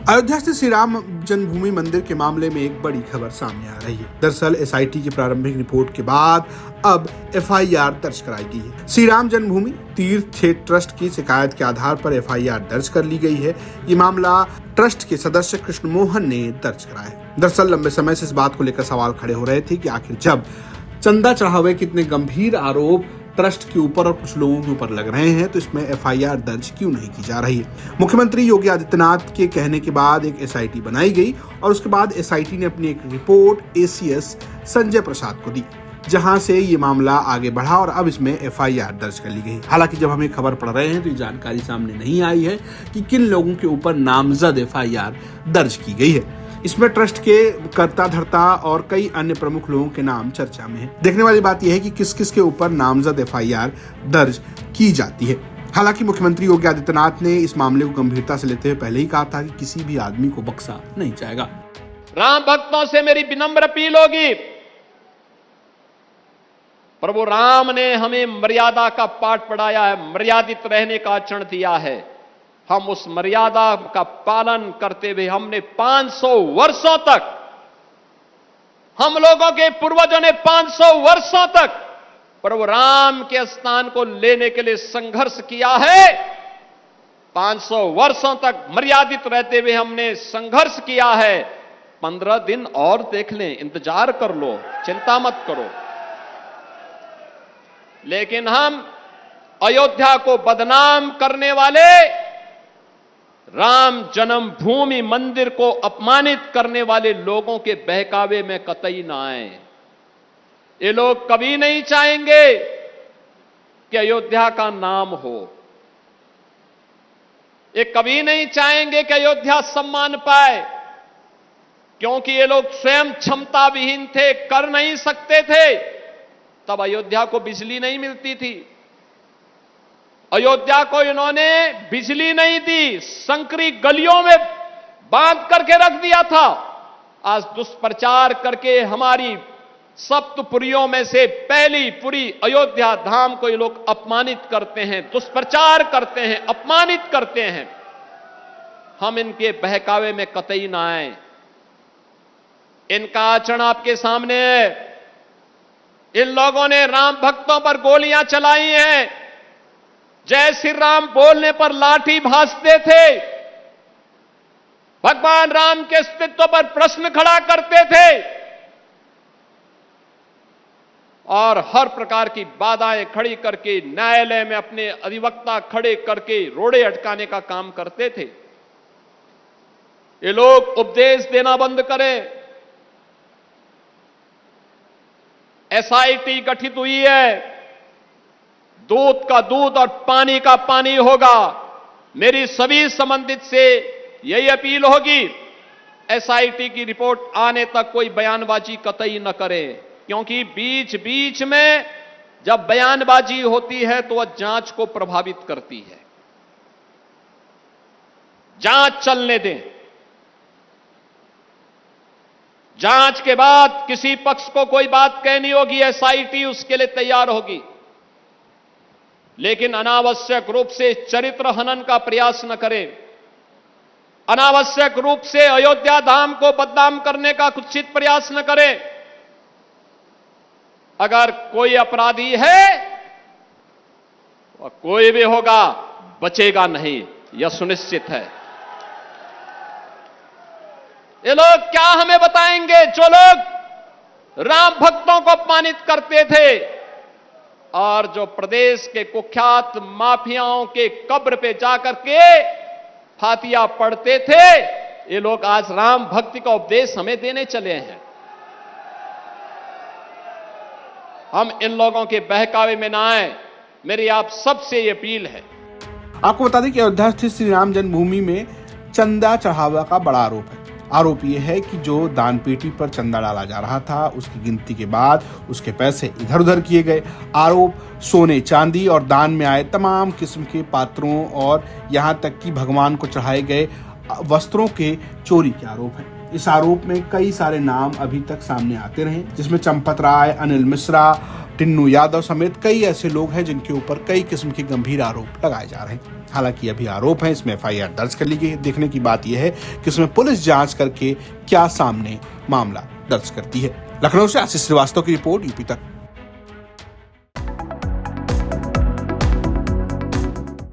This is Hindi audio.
अयोध्या से श्री राम जन्मभूमि मंदिर के मामले में एक बड़ी खबर सामने आ रही है। दरअसल एसआईटी की प्रारंभिक रिपोर्ट के बाद अब एफआईआर दर्ज कराई गई है। श्री राम जन्मभूमि तीर्थ क्षेत्र ट्रस्ट की शिकायत के आधार पर एफआईआर दर्ज कर ली गई है। ये मामला ट्रस्ट के सदस्य कृष्ण मोहन ने दर्ज कराया है। दरअसल लंबे समय से इस बात को लेकर सवाल खड़े हो रहे थे कि आखिर जब चंदा चढ़ावे के इतने गंभीर आरोप ट्रस्ट के ऊपर और कुछ लोगों के ऊपर लग रहे हैं तो इसमें एफआईआर दर्ज क्यों नहीं की जा रही है। मुख्यमंत्री योगी आदित्यनाथ के कहने के बाद एक एसआईटी बनाई गई और उसके बाद एसआईटी ने अपनी एक रिपोर्ट एसीएस संजय प्रसाद को दी, जहां से ये मामला आगे बढ़ा और अब इसमें एफआईआर दर्ज कर ली गई। हालांकि जब हमें खबर पढ़ रहे हैं तो ये जानकारी सामने नहीं आई है कि किन लोगों के ऊपर नामजद एफआईआर दर्ज की गई है। इसमें ट्रस्ट के कर्ता धर्ता और कई अन्य प्रमुख लोगों के नाम चर्चा में है। देखने वाली बात यह है कि किस किस के ऊपर नामजद एफआईआर दर्ज की जाती है। हालांकि मुख्यमंत्री योगी आदित्यनाथ ने इस मामले को गंभीरता से लेते हुए पहले ही कहा था कि किसी भी आदमी को बख्शा नहीं जाएगा। राम भक्तों से मेरी विनम्र अपील होगी, प्रभु राम ने हमें मर्यादा का पाठ पढ़ाया है, मर्यादित रहने का आचरण दिया है। हम उस मर्यादा का पालन करते हुए हमने 500 वर्षों तक, हम लोगों के पूर्वजों ने 500 वर्षों तक प्रभु राम के स्थान को लेने के लिए संघर्ष किया है। 500 वर्षों तक मर्यादित रहते हुए हमने संघर्ष किया है। 15 दिन और देख लें, इंतजार कर लो, चिंता मत करो। लेकिन हम अयोध्या को बदनाम करने वाले, राम जन्मभूमि मंदिर को अपमानित करने वाले लोगों के बहकावे में कतई ना आए। ये लोग कभी नहीं चाहेंगे कि अयोध्या का नाम हो। ये कभी नहीं चाहेंगे कि अयोध्या सम्मान पाए, क्योंकि ये लोग स्वयं क्षमता विहीन थे, कर नहीं सकते थे। तब अयोध्या को बिजली नहीं मिलती थी, अयोध्या को इन्होंने बिजली नहीं दी, संकरी गलियों में बांध करके रख दिया था। आज दुष्प्रचार करके हमारी सप्तपुरियों में से पहली पुरी अयोध्या धाम को ये लोग अपमानित करते हैं, दुष्प्रचार करते हैं, अपमानित करते हैं। हम इनके बहकावे में कतई ना आए। इनका आचरण आपके सामने है। इन लोगों ने राम भक्तों पर गोलियां चलाई हैं, जय श्री राम बोलने पर लाठी भांजते थे, भगवान राम के अस्तित्व पर प्रश्न खड़ा करते थे और हर प्रकार की बाधाएं खड़ी करके न्यायालय में अपने अधिवक्ता खड़े करके रोड़े अटकाने का काम करते थे। ये लोग उपदेश देना बंद करें। एसआईटी गठित हुई है, दूध का दूध और पानी का पानी होगा। मेरी सभी संबंधित से यही अपील होगी, एसआईटी की रिपोर्ट आने तक कोई बयानबाजी कतई न करें, क्योंकि बीच बीच में जब बयानबाजी होती है तो वह जांच को प्रभावित करती है। जांच चलने दें। जांच के बाद किसी पक्ष को कोई बात कहनी होगी, एसआईटी उसके लिए तैयार होगी। लेकिन अनावश्यक रूप से चरित्र हनन का प्रयास न करें, अनावश्यक रूप से अयोध्या धाम को बदनाम करने का कुत्सित प्रयास न करें। अगर कोई अपराधी है, वह कोई भी होगा, बचेगा नहीं, यह सुनिश्चित है। ये लोग क्या हमें बताएंगे, जो लोग राम भक्तों को अपमानित करते थे और जो प्रदेश के कुख्यात माफियाओं के कब्र पे जाकर के फातिया पढ़ते थे, ये लोग आज राम भक्ति का उपदेश हमें देने चले हैं। हम इन लोगों के बहकावे में ना आए, मेरी आप सबसे ये अपील है। आपको बता दें कि अयोध्या स्थित श्री राम जन्मभूमि में चंदा चढ़ावा का बड़ा आरोप है। आरोप यह है कि जो दान पेटी पर चंदा डाला जा रहा था, उसकी गिनती के बाद उसके पैसे इधर उधर किए गए। आरोप सोने चांदी और दान में आए तमाम किस्म के पात्रों और यहां तक कि भगवान को चढ़ाए गए वस्त्रों के चोरी के आरोप है। इस आरोप में कई सारे नाम अभी तक सामने आते रहे, जिसमें चंपत राय, अनिल मिश्रा, टिन्नू यादव समेत कई ऐसे लोग हैं जिनके ऊपर कई किस्म के गंभीर आरोप लगाए जा रहे हैं। हालांकि अभी आरोप है, इसमें एफआईआर दर्ज कर ली गई है। देखने की बात यह है कि इसमें पुलिस जांच करके क्या सामने मामला दर्ज करती है। लखनऊ से आशीष श्रीवास्तव की रिपोर्ट, यूपी तक।